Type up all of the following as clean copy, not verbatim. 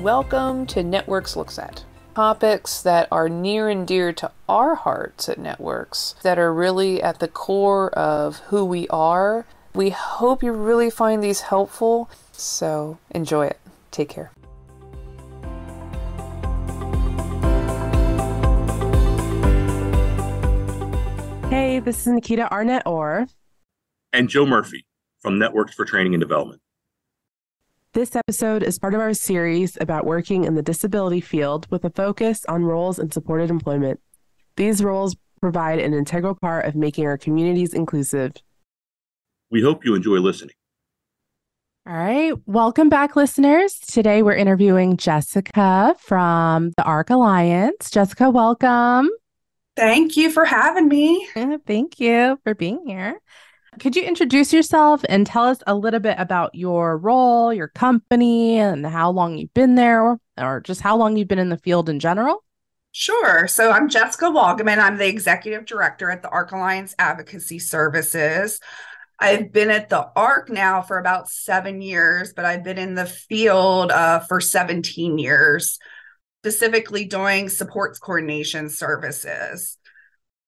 Welcome to Networks Looks At. Topics that are near and dear to our hearts at Networks, that are really at the core of who we are. We hope you really find these helpful, so enjoy it. Take care. Hey, this is Nikita Arnett and Joe Murphy from Networks for Training and Development. This episode is part of our series about working in the disability field with a focus on roles in supported employment. These roles provide an integral part of making our communities inclusive. We hope you enjoy listening. All right. Welcome back, listeners. Today we're interviewing Jessica from the ARX Alliance. Jessica, welcome. Thank you for having me. Thank you for being here. Could you introduce yourself and tell us a little bit about your role, your company, and how long you've been there, or just how long you've been in the field in general? Sure. So I'm Jessica Wagaman. I'm the Executive Director at the ARX Alliance Advocacy Services. I've been at the ARC now for about 7 years, but I've been in the field for 17 years, specifically doing supports coordination services.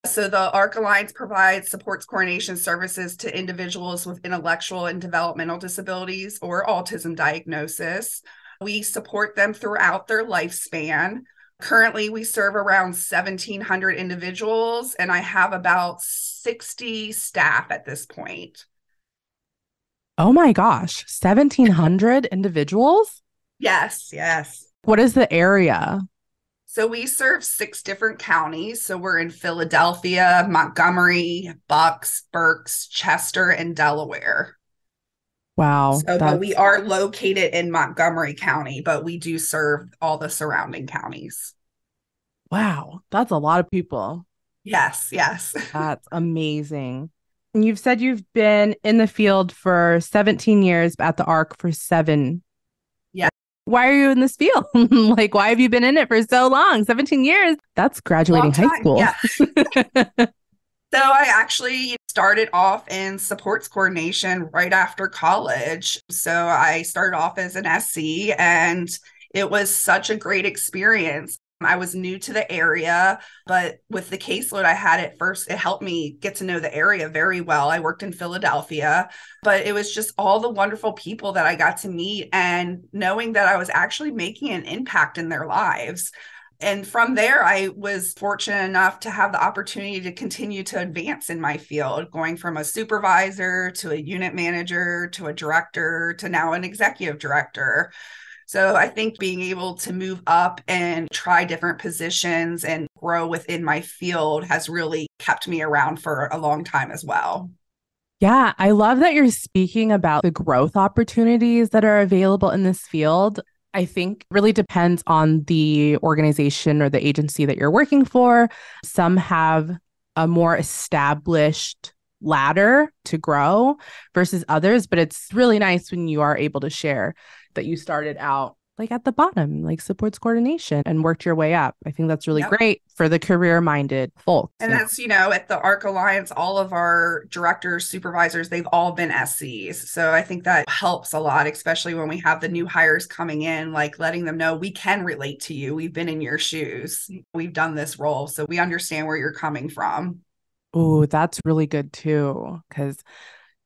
So the ARX Alliance provides supports coordination services to individuals with intellectual and developmental disabilities or autism diagnosis. We support them throughout their lifespan. Currently, we serve around 1,700 individuals, and I have about 60 staff at this point. Oh my gosh, 1,700 individuals? Yes. What is the area? So we serve 6 different counties. So we're in Philadelphia, Montgomery, Bucks, Berks, Chester, and Delaware. Wow. But we are located in Montgomery County, but we do serve all the surrounding counties. Wow. That's a lot of people. Yes. That's amazing. And you've said you've been in the field for 17 years, but at the ARC for 7. Yeah. Why are you in this field? Like, why have you been in it for so long? 17 years. That's graduating high school. Yeah. So I actually started off in supports coordination right after college. So I started off as an SC, and it was such a great experience. I was new to the area, but with the caseload I had at first, it helped me get to know the area very well. I worked in Philadelphia, but it was just all the wonderful people that I got to meet and knowing that I was actually making an impact in their lives. And from there, I was fortunate enough to have the opportunity to continue to advance in my field, going from a supervisor to a unit manager to a director to now an executive director. So I think being able to move up and try different positions and grow within my field has really kept me around for a long time as well. Yeah, I love that you're speaking about the growth opportunities that are available in this field. I think really depends on the organization or the agency that you're working for. Some have a more established ladder to grow versus others, but it's really nice when you are able to share that you started out like at the bottom, like supports coordination, and worked your way up. I think that's really great for the career-minded folks. And that's, at the ARX Alliance, all of our directors, supervisors, they've all been SCs. So I think that helps a lot, especially when we have the new hires coming in, like letting them know we can relate to you. We've been in your shoes. We've done this role. So we understand where you're coming from. Oh, that's really good too, because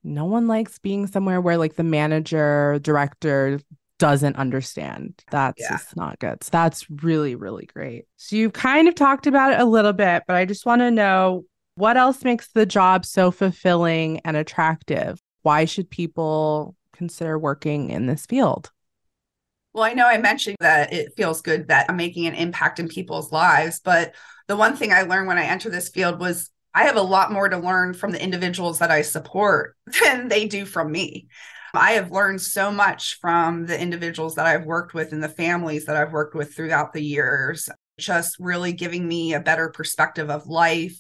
no one likes being somewhere where like the manager, director doesn't understand. That's just not good. So that's really, really great. So you've kind of talked about it a little bit, but I just want to know what else makes the job so fulfilling and attractive? Why should people consider working in this field? Well, I know I mentioned that it feels good that I'm making an impact in people's lives, but the one thing I learned when I entered this field was I have a lot more to learn from the individuals that I support than they do from me. I have learned so much from the individuals that I've worked with and the families that I've worked with throughout the years, just really giving me a better perspective of life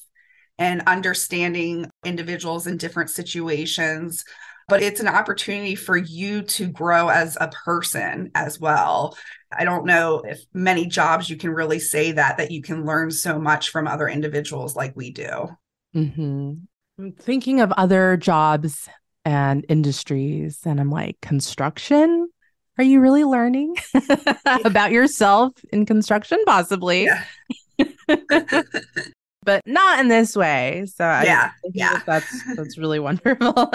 and understanding individuals in different situations. But it's an opportunity for you to grow as a person as well. I don't know if many jobs you can really say that you can learn so much from other individuals like we do. Mm-hmm. I'm thinking of other jobs and industries, and I'm like, construction? are you really learning about yourself in construction? Possibly. Yeah. But not in this way. So I Yeah. think Yeah. that's really wonderful.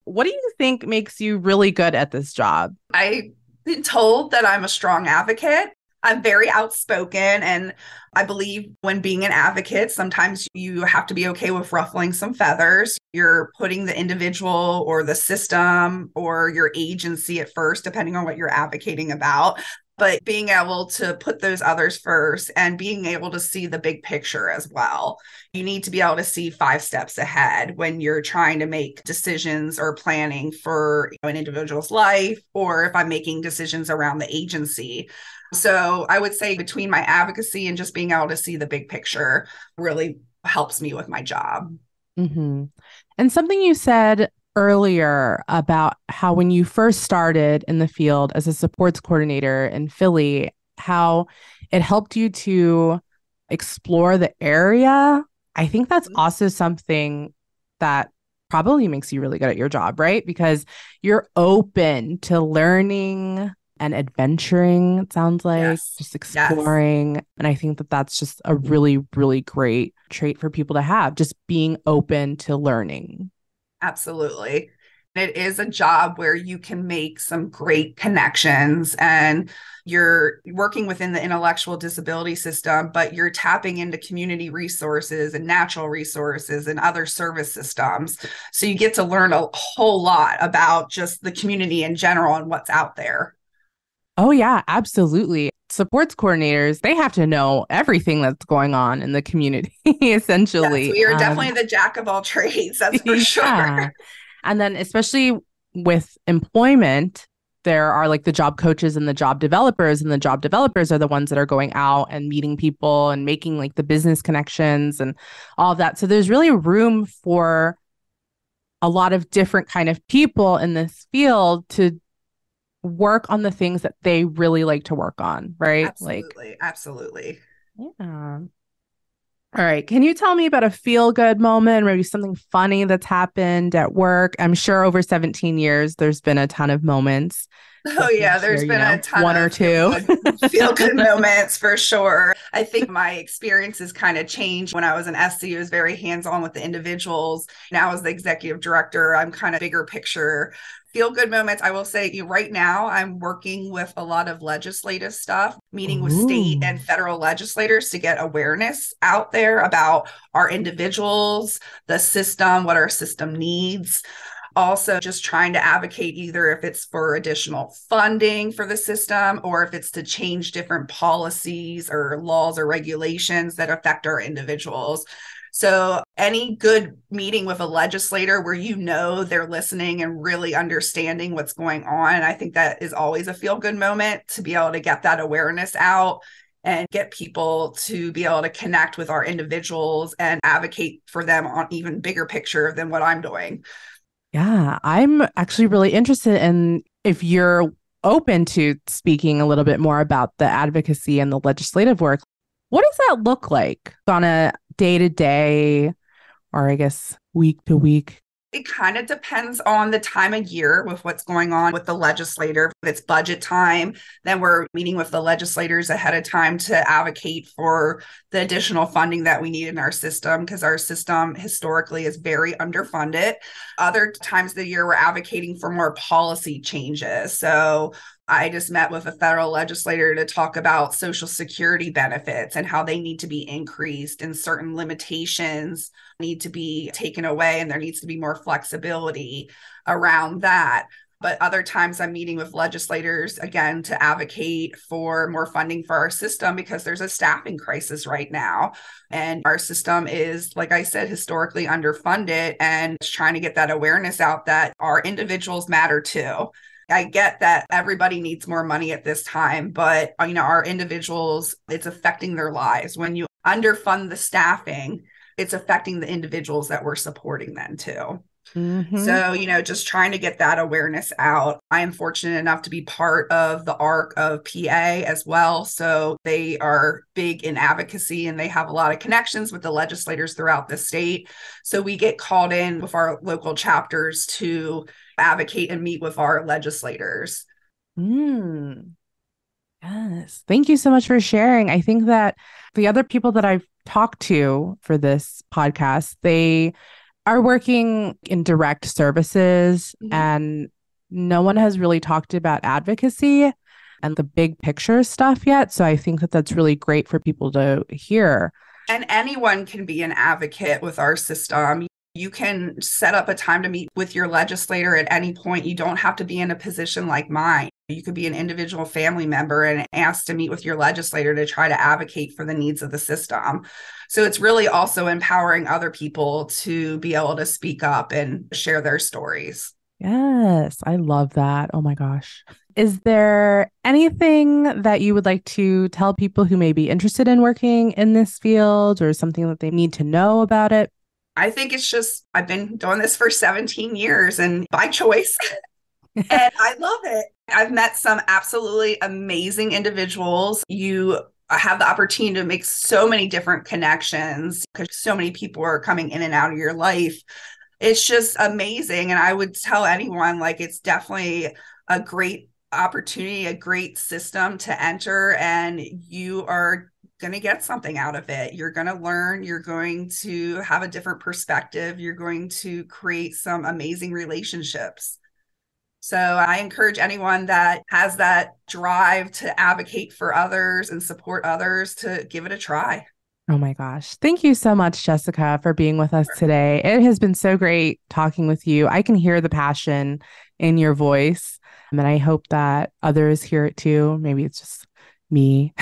What do you think makes you really good at this job? I've been told that I'm a strong advocate. I'm very outspoken, and I believe when being an advocate, sometimes you have to be okay with ruffling some feathers. You're putting the individual or the system or your agency at first, depending on what you're advocating about. But being able to put those others first and being able to see the big picture as well. You need to be able to see 5 steps ahead when you're trying to make decisions or planning for an individual's life, or if I'm making decisions around the agency. So I would say between my advocacy and just being able to see the big picture really helps me with my job. Mm-hmm. And something you said earlier about how when you first started in the field as a supports coordinator in Philly, how it helped you to explore the area. I think that's also something that probably makes you really good at your job, right? Because you're open to learning and adventuring, it sounds like, Yes. just Yes. exploring. And I think that that's just a really, really great trait for people to have, just being open to learning. Absolutely. It is a job where you can make some great connections, and you're working within the intellectual disability system, but you're tapping into community resources and natural resources and other service systems. So you get to learn a whole lot about just the community in general and what's out there. Oh, yeah, absolutely. Supports coordinators, they have to know everything that's going on in the community, Yes, essentially. we are definitely the jack of all trades, that's for sure. Yeah. And then, especially with employment, there are like the job coaches and the job developers, and the job developers are the ones that are going out and meeting people and making like the business connections and all of that. So there's really room for a lot of different kind of people in this field to work on the things that they really like to work on, right? Like, Absolutely. Absolutely. yeah. All right. Can you tell me about a feel good moment, maybe something funny that's happened at work? I'm sure over 17 years, there's been a ton of moments. So Oh if you yeah, share, there's been a ton one or of two. feel good moments for sure. I think my experiences kind of changed. When I was an SC, I was very hands-on with the individuals. Now as the executive director, I'm kind of bigger picture. Feel good moments. I will say right now I'm working with a lot of legislative stuff, meeting with state Ooh. and federal legislators to get awareness out there about our individuals, the system, what our system needs. Also just trying to advocate either if it's for additional funding for the system or if it's to change different policies or laws or regulations that affect our individuals. So any good meeting with a legislator where you know they're listening and really understanding what's going on, I think that is always a feel good moment to be able to get that awareness out and get people to be able to connect with our individuals and advocate for them on even bigger picture than what I'm doing. Yeah, I'm actually really interested in if you're open to speaking a little bit more about the advocacy and the legislative work. What does that look like on a day to day, or I guess week to week? It kind of depends on the time of year with what's going on with the legislator. If it's budget time, then we're meeting with the legislators ahead of time to advocate for the additional funding that we need in our system, because our system historically is very underfunded. Other times of the year, we're advocating for more policy changes. So I just met with a federal legislator to talk about Social Security benefits and how they need to be increased and certain limitations need to be taken away, and there needs to be more flexibility around that. But other times I'm meeting with legislators again to advocate for more funding for our system because there's a staffing crisis right now. And our system is, like I said, historically underfunded, and trying to get that awareness out that our individuals matter too. I get that everybody needs more money at this time, but our individuals, it's affecting their lives. When you underfund the staffing, it's affecting the individuals that we're supporting then too. Mm-hmm. So, just trying to get that awareness out. I am fortunate enough to be part of the ARC of PA as well. So they are big in advocacy and they have a lot of connections with the legislators throughout the state. So we get called in with our local chapters to advocate and meet with our legislators. Mm, yes. Thank you so much for sharing. I think that the other people that I've talked to for this podcast, they are working in direct services, Mhm. and no one has really talked about advocacy and the big picture stuff yet. So I think that that's really great for people to hear. And anyone can be an advocate with our system. You can set up a time to meet with your legislator at any point. You don't have to be in a position like mine. You could be an individual family member and ask to meet with your legislator to try to advocate for the needs of the system. So it's really also empowering other people to be able to speak up and share their stories. Yes, I love that. Oh my gosh. Is there anything that you would like to tell people who may be interested in working in this field, or something that they need to know about it? I think it's just, I've been doing this for 17 years and by choice, and I love it. I've met some absolutely amazing individuals. You have the opportunity to make so many different connections because so many people are coming in and out of your life. It's just amazing. And I would tell anyone, like, it's definitely a great opportunity, a great system to enter, and you are going to get something out of it. You're going to learn, you're going to have a different perspective, you're going to create some amazing relationships. So I encourage anyone that has that drive to advocate for others and support others to give it a try. Oh my gosh. Thank you so much, Jessica, for being with us today. It has been so great talking with you. I can hear the passion in your voice, and I hope that others hear it too. Maybe it's just me.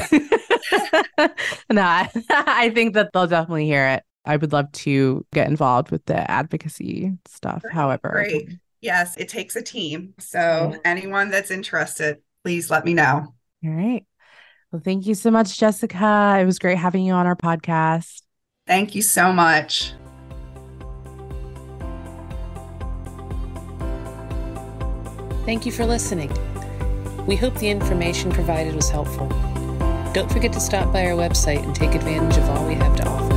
No, I think that they'll definitely hear it. I would love to get involved with the advocacy stuff, however I Great. can. Yes, it takes a team. So anyone that's interested, please let me know. All right. Well, thank you so much, Jessica. It was great having you on our podcast. Thank you so much. Thank you for listening. We hope the information provided was helpful. Don't forget to stop by our website and take advantage of all we have to offer.